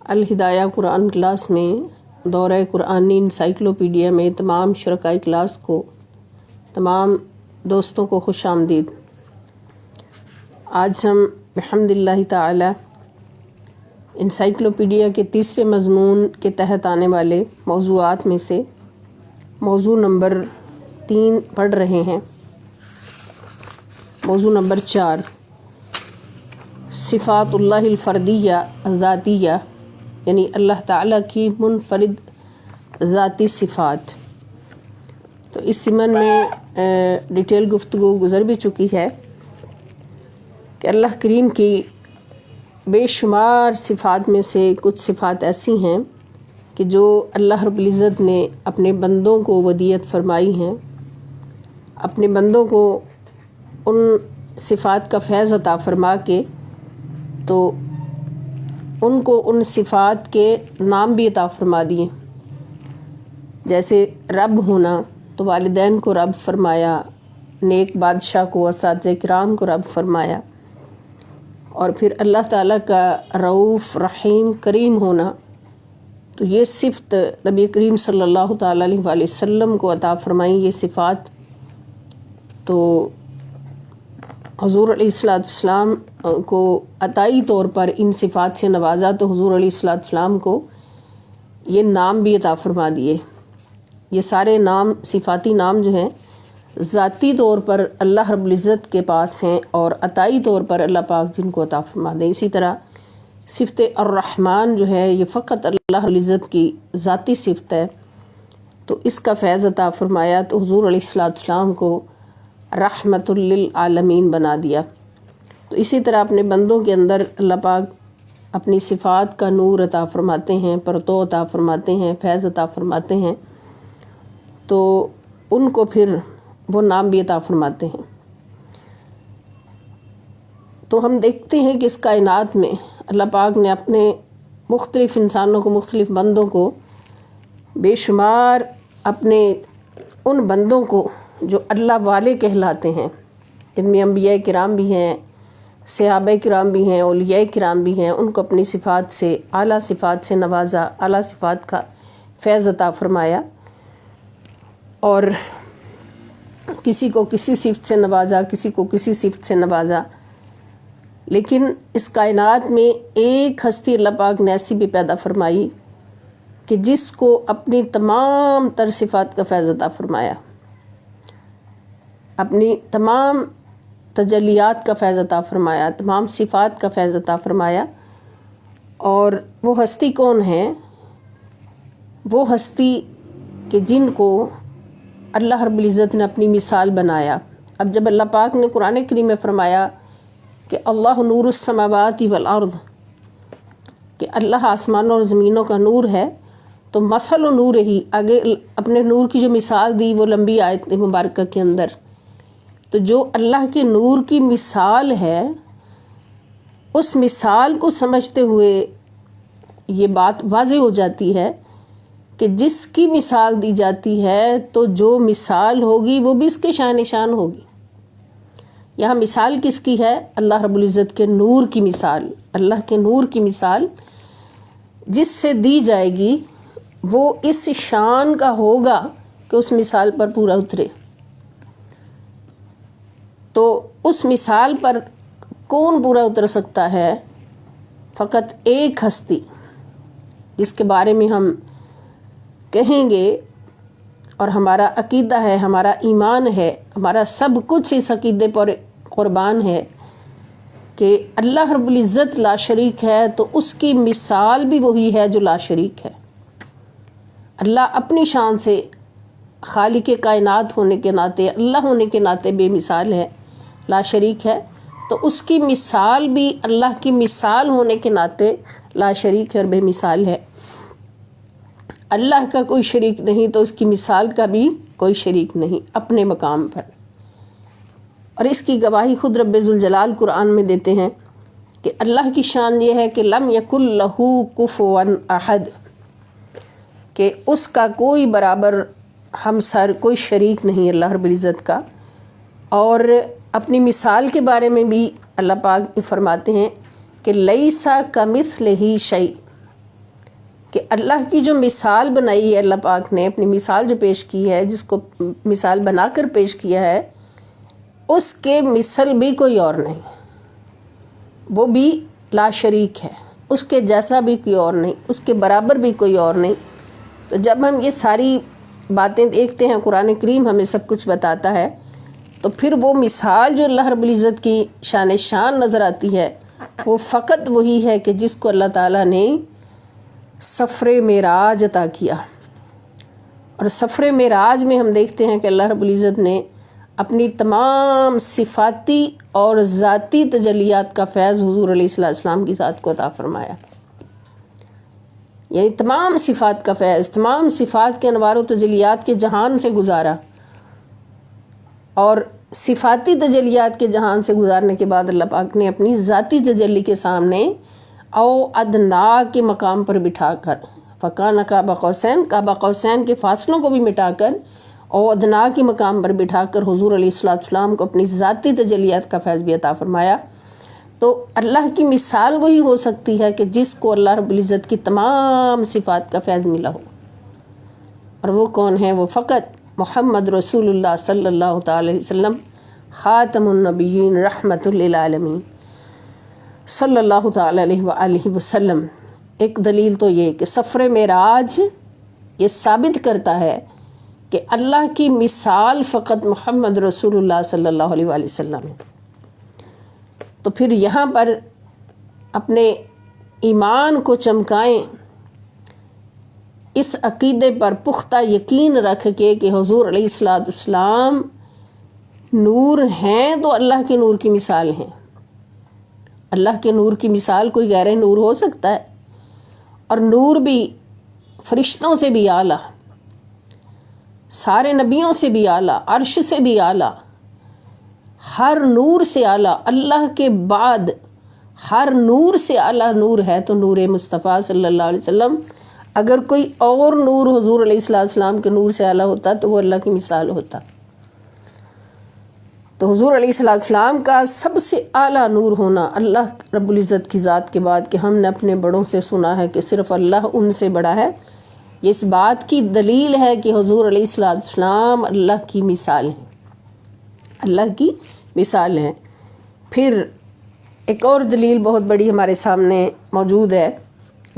الہدایہ قرآن class میں دورہ قرآنی انسائکلوپیڈیا میں تمام شرکاء کلاس کو، تمام دوستوں کو خوش آمدید۔ آج ہم بحمداللہ تعالی انسائکلوپیڈیا کے تیسرے مضمون کے تحت آنے والے موضوعات میں سے موضوع نمبر 3 پڑھ رہے ہیں۔ موضوع نمبر 4 صفات اللہ الفردیہ ذاتیہ، یعنی اللہ تعالیٰ کی منفرد ذاتی صفات۔ تو اس ضمن میں ڈیٹیل گفتگو گزر بھی چکی ہے کہ اللہ کریم کی بے شمار صفات میں سے کچھ صفات ایسی ہیں کہ جو اللہ رب العزت نے اپنے بندوں کو ودیعت فرمائی ہیں، اپنے بندوں کو ان صفات کا فیض عطا فرما کے تو ان کو ان صفات کے نام بھی عطا فرما دیے۔ جیسے رب ہونا، تو والدین کو رب فرمایا، نیک بادشاہ کو، اساتذہ کرام کو رب فرمایا، اور پھر اللہ تعالیٰ کا رؤوف رحیم کریم ہونا، تو یہ صفت نبی کریم صلی اللہ تعالیٰ علیہ وآلہ وسلم کو عطا فرمائیں یہ صفات۔ تو حضور علیہ السلام کو عطائی طور پر ان صفات سے نوازا، تو حضور علیہ السلام کو یہ نام بھی عطا فرما دیے۔ یہ سارے نام، صفاتی نام جو ہیں، ذاتی طور پر اللہ رب العزت کے پاس ہیں، اور عطائی طور پر اللہ پاک جن کو عطا فرما دیں۔ اسی طرح صفت الرحمن جو ہے، یہ فقط اللہ رب العزت کی ذاتی صفت ہے، تو اس کا فیض عطا فرمایا، تو حضور علیہ السلام کو رحمت للعالمین بنا دیا۔ تو اسی طرح اپنے بندوں کے اندر اللہ پاک اپنی صفات کا نور عطا فرماتے ہیں، پرتو عطا فرماتے ہیں، فیض عطا فرماتے ہیں، تو ان کو پھر وہ نام بھی عطا فرماتے ہیں۔ تو ہم دیکھتے ہیں کہ اس کائنات میں اللہ پاک نے اپنے مختلف انسانوں کو، مختلف بندوں کو، بے شمار اپنے ان بندوں کو جو اللہ والے کہلاتے ہیں، جن میں انبیاء کرام بھی ہیں، صحابہ کرام بھی ہیں، اولیاء کرام بھی ہیں، ان کو اپنی صفات سے، اعلیٰ صفات سے نوازا، اعلیٰ صفات کا فیض عطا فرمایا، اور کسی کو کسی صفت سے نوازا، کسی کو کسی صفت سے نوازا۔ لیکن اس کائنات میں ایک ہستی اللہ پاک نے ایسی بھی پیدا فرمائی کہ جس کو اپنی تمام تر صفات کا فیض عطا فرمایا، اپنی تمام تجلیات کا فیض عطا فرمایا، تمام صفات کا فیض عطا فرمایا۔ اور وہ ہستی کون ہے؟ وہ ہستی کہ جن کو اللہ رب العزت نے اپنی مثال بنایا۔ اب جب اللہ پاک نے قرآن کریم میں فرمایا کہ اللہ نور السماوات والارض، کہ اللہ آسمانوں اور زمینوں کا نور ہے، تو مثل نور ہی، آگے اپنے نور کی جو مثال دی وہ لمبی آیت مبارکہ کے اندر، تو جو اللہ کے نور کی مثال ہے، اس مثال کو سمجھتے ہوئے یہ بات واضح ہو جاتی ہے کہ جس کی مثال دی جاتی ہے تو جو مثال ہوگی وہ بھی اس کے شان شان ہوگی۔ یہاں مثال کس کی ہے؟ اللہ رب العزت کے نور کی مثال۔ اللہ کے نور کی مثال جس سے دی جائے گی وہ اس شان کا ہوگا کہ اس مثال پر پورا اترے۔ تو اس مثال پر کون پورا اتر سکتا ہے؟ فقط ایک ہستی، جس کے بارے میں ہم کہیں گے، اور ہمارا عقیدہ ہے، ہمارا ایمان ہے، ہمارا سب کچھ اس عقیدے پر قربان ہے کہ اللہ رب العزت لا شریک ہے، تو اس کی مثال بھی وہی ہے جو لا شریک ہے۔ اللہ اپنی شان سے خالق کائنات ہونے کے ناطے، اللہ ہونے کے ناطے بے مثال ہے، لا شریک ہے، تو اس کی مثال بھی اللہ کی مثال ہونے کے ناطے لا شریک ہے اور بے مثال ہے۔ اللہ کا کوئی شریک نہیں، تو اس کی مثال کا بھی کوئی شریک نہیں اپنے مقام پر۔ اور اس کی گواہی خود رب ذوالجلال قرآن میں دیتے ہیں کہ اللہ کی شان یہ ہے کہ لم یکن لہ کفوا احد، کہ اس کا کوئی برابر ہمسر، کوئی شریک نہیں اللہ رب العزت کا۔ اور اپنی مثال کے بارے میں بھی اللہ پاک فرماتے ہیں کہ لیسا کمثلہ شیء، کہ اللہ کی جو مثال بنائی ہے اللہ پاک نے، اپنی مثال جو پیش کی ہے، جس کو مثال بنا کر پیش کیا ہے، اس کے مثل بھی کوئی اور نہیں، وہ بھی لا شریک ہے، اس کے جیسا بھی کوئی اور نہیں، اس کے برابر بھی کوئی اور نہیں۔ تو جب ہم یہ ساری باتیں دیکھتے ہیں، قرآن کریم ہمیں سب کچھ بتاتا ہے، تو پھر وہ مثال جو اللہ رب العزت کی شان نظر آتی ہے، وہ فقط وہی ہے کہ جس کو اللہ تعالیٰ نے سفر معراج عطا کیا۔ اور سفر معراج میں ہم دیکھتے ہیں کہ اللہ رب العزت نے اپنی تمام صفاتی اور ذاتی تجلیات کا فیض حضور علیہ السلام کی ذات کو عطا فرمایا، یعنی تمام صفات کا فیض، تمام صفات کے انوار و تجلیات کے جہان سے گزارا، اور صفاتی تجلیات کے جہان سے گزارنے کے بعد اللہ پاک نے اپنی ذاتی تجلی کے سامنے او ادنا کے مقام پر بٹھا کر، فکان قاب قوسین کے فاصلوں کو بھی مٹا کر او ادنا کے مقام پر بٹھا کر حضور علیہ السلام کو اپنی ذاتی تجلیات کا فیض بھی عطا فرمایا۔ تو اللہ کی مثال وہی ہو سکتی ہے کہ جس کو اللہ رب العزت کی تمام صفات کا فیض ملا ہو، اور وہ کون ہے؟ وہ فقط محمد رسول اللہ صلی اللہ تعالی علیہ وسلم، خاتم النبیین، رحمت للعالمین صلی اللہ تعالی علیہ وآلہ وسلم۔ ایک دلیل تو یہ کہ سفر معراج یہ ثابت کرتا ہے کہ اللہ کی مثال فقط محمد رسول اللہ صلی اللہ علیہ وآلہ وسلم ہے۔ تو پھر یہاں پر اپنے ایمان کو چمکائیں، اس عقیدے پر پختہ یقین رکھ کے کہ حضور علیہ السلام نور ہیں تو اللہ کے نور کی مثال ہیں۔ اللہ کے نور کی مثال کوئی غیر نور ہو سکتا ہے؟ اور نور بھی فرشتوں سے بھی اعلیٰ، سارے نبیوں سے بھی اعلیٰ، عرش سے بھی اعلیٰ، ہر نور سے اعلیٰ، اللہ کے بعد ہر نور سے اعلیٰ نور ہے تو نور مصطفیٰ صلی اللہ علیہ وسلم۔ اگر کوئی اور نور حضور علیہ السلام کے نور سے اعلیٰ ہوتا تو وہ اللہ کی مثال ہوتا۔ تو حضور علیہ السلام کا سب سے اعلیٰ نور ہونا اللہ رب العزت کی ذات کے بعد، کہ ہم نے اپنے بڑوں سے سنا ہے کہ صرف اللہ ان سے بڑا ہے، یہ اس بات کی دلیل ہے کہ حضور علیہ السلام اللہ کی مثال ہیں، اللہ کی مثال ہیں۔ پھر ایک اور دلیل بہت بڑی ہمارے سامنے موجود ہے،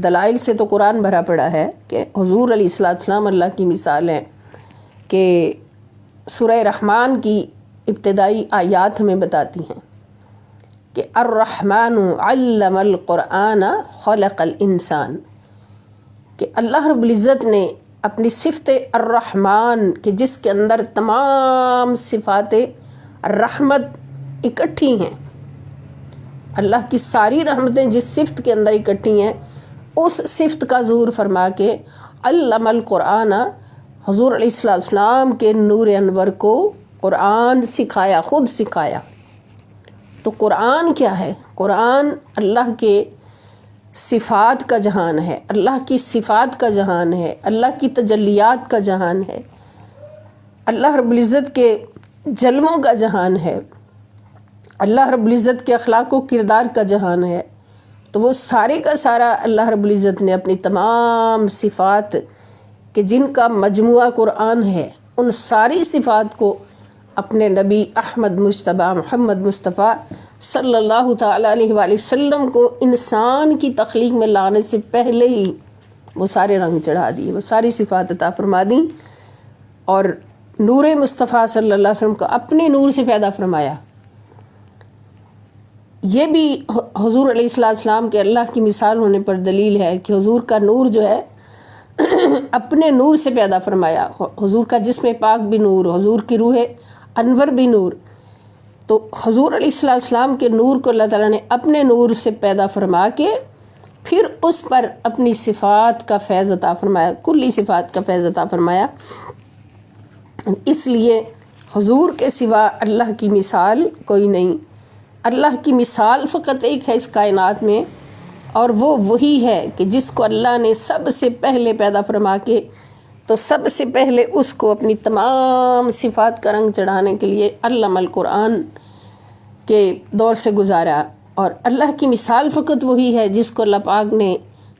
دلائل سے تو قرآن بھرا پڑا ہے کہ حضور علیہ السلام اللہ کی مثال ہیں، کہ سورہ رحمان کی ابتدائی آیات میں بتاتی ہیں کہ الرحمن علم القرآن خلق الانسان، کہ اللہ رب العزت نے اپنی صفت الرحمن کہ جس کے اندر تمام صفات رحمت اکٹھی ہیں، اللہ کی ساری رحمتیں جس صفت کے اندر اکٹھی ہیں، اس صفت کا ظہور فرما کے علم القرآن، حضور علیہ السلام کے نور انور کو قرآن سکھایا، خود سکھایا۔ تو قرآن کیا ہے؟ قرآن اللہ کے صفات کا جہان ہے، اللہ کی صفات کا جہان ہے، اللہ کی تجلیات کا جہان ہے، اللہ رب العزت کے جلووں کا جہان ہے، اللہ رب العزت کے اخلاق و کردار کا جہان ہے۔ تو وہ سارے کا سارا اللہ رب العزت نے اپنی تمام صفات کہ جن کا مجموعہ قرآن ہے، ان ساری صفات کو اپنے نبی احمد مجتبیٰ محمد مصطفیٰ صلی اللہ تعالیٰ علیہ وآلہ وسلم کو انسان کی تخلیق میں لانے سے پہلے ہی وہ سارے رنگ چڑھا دیے، وہ ساری صفات عطا فرما دیں، اور نور مصطفیٰ صلی اللہ علیہ وسلم کو اپنے نور سے پیدا فرمایا۔ یہ بھی حضور علیہ السلام کے اللہ کی مثال ہونے پر دلیل ہے کہ حضور کا نور جو ہے اپنے نور سے پیدا فرمایا، حضور کا جسم پاک بھی نور، حضور کی روح انور بھی نور۔ تو حضور علیہ السلام کے نور کو اللہ تعالیٰ نے اپنے نور سے پیدا فرما کے پھر اس پر اپنی صفات کا فیض عطا فرمایا، کلی صفات کا فیض عطا فرمایا۔ اس لیے حضور کے سوا اللہ کی مثال کوئی نہیں، اللہ کی مثال فقط ایک ہے اس کائنات میں، اور وہ وہی ہے کہ جس کو اللہ نے سب سے پہلے پیدا فرما کے تو سب سے پہلے اس کو اپنی تمام صفات کا رنگ چڑھانے کے لیے علم القرآن کے دور سے گزارا۔ اور اللہ کی مثال فقط وہی ہے جس کو اللہ پاک نے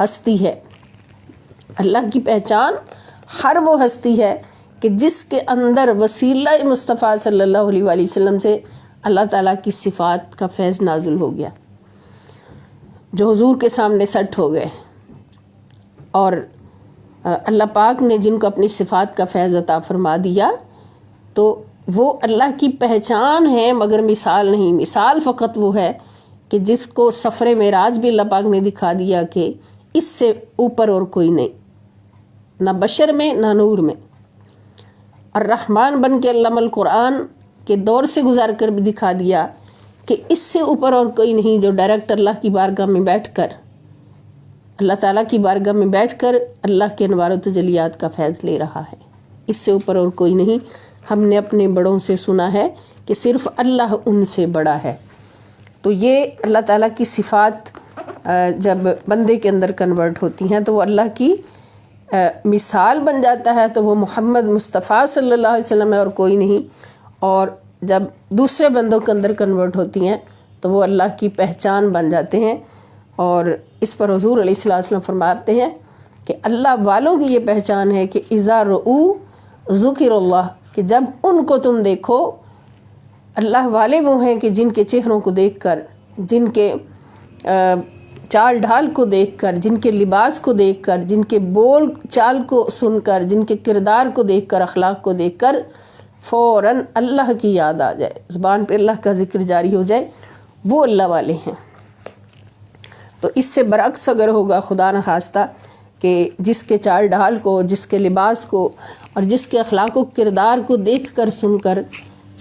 ہستی ہے۔ اللہ کی پہچان ہر وہ ہستی ہے کہ جس کے اندر وسیلہ مصطفیٰ صلی اللہ علیہ وآلہ وسلم سے اللہ تعالیٰ کی صفات کا فیض نازل ہو گیا، جو حضور کے سامنے سٹ ہو گئے، اور اللہ پاک نے جن کو اپنی صفات کا فیض عطا فرما دیا تو وہ اللہ کی پہچان ہے، مگر مثال نہیں۔ مثال فقط وہ ہے کہ جس کو سفر معراج بھی اللہ پاک نے دکھا دیا کہ اس سے اوپر اور کوئی نہیں، نہ بشر میں نہ نور میں۔ الرحمن بن کے علم القرآن کے دور سے گزار کر بھی دکھا دیا کہ اس سے اوپر اور کوئی نہیں، جو ڈائریکٹ اللہ کی بارگاہ میں بیٹھ کر، اللہ تعالیٰ کی بارگاہ میں بیٹھ کر اللہ کے انوار و تجلیات کا فیض لے رہا ہے۔ اس سے اوپر اور کوئی نہیں۔ ہم نے اپنے بڑوں سے سنا ہے کہ صرف اللہ ان سے بڑا ہے۔ تو یہ اللہ تعالیٰ کی صفات جب بندے کے اندر کنورٹ ہوتی ہیں تو وہ اللہ کی مثال بن جاتا ہے، تو وہ محمد مصطفیٰ صلی اللہ علیہ وسلم ہے اور کوئی نہیں۔ اور جب دوسرے بندوں کے اندر کنورٹ ہوتی ہیں تو وہ اللہ کی پہچان بن جاتے ہیں۔ اور اس پر حضور علیہ الصلوۃ والسلام فرماتے ہیں کہ اللہ والوں کی یہ پہچان ہے کہ اذا رؤوا ذکر اللہ، کہ جب ان کو تم دیکھو، اللہ والے وہ ہیں کہ جن کے چہروں کو دیکھ کر، جن کے چال ڈھال کو دیکھ کر، جن کے لباس کو دیکھ کر، جن کے بول چال کو سن کر، جن کے کردار کو دیکھ کر، اخلاق کو دیکھ کر فوراً اللہ کی یاد آ جائے، زبان پہ اللہ کا ذکر جاری ہو جائے، وہ اللہ والے ہیں۔ تو اس سے برعکس اگر ہوگا خدا نہ خواستہ کہ جس کے چال ڈھال کو، جس کے لباس کو اور جس کے اخلاق و کردار کو دیکھ کر سن کر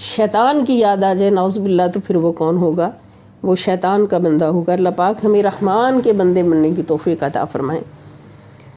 شیطان کی یاد آ جائے، نعوذ باللہ، تو پھر وہ کون ہوگا؟ وہ شیطان کا بندہ ہوگا۔ اللہ پاک ہمیں رحمان کے بندے بننے کی توفیق عطا فرمائیں۔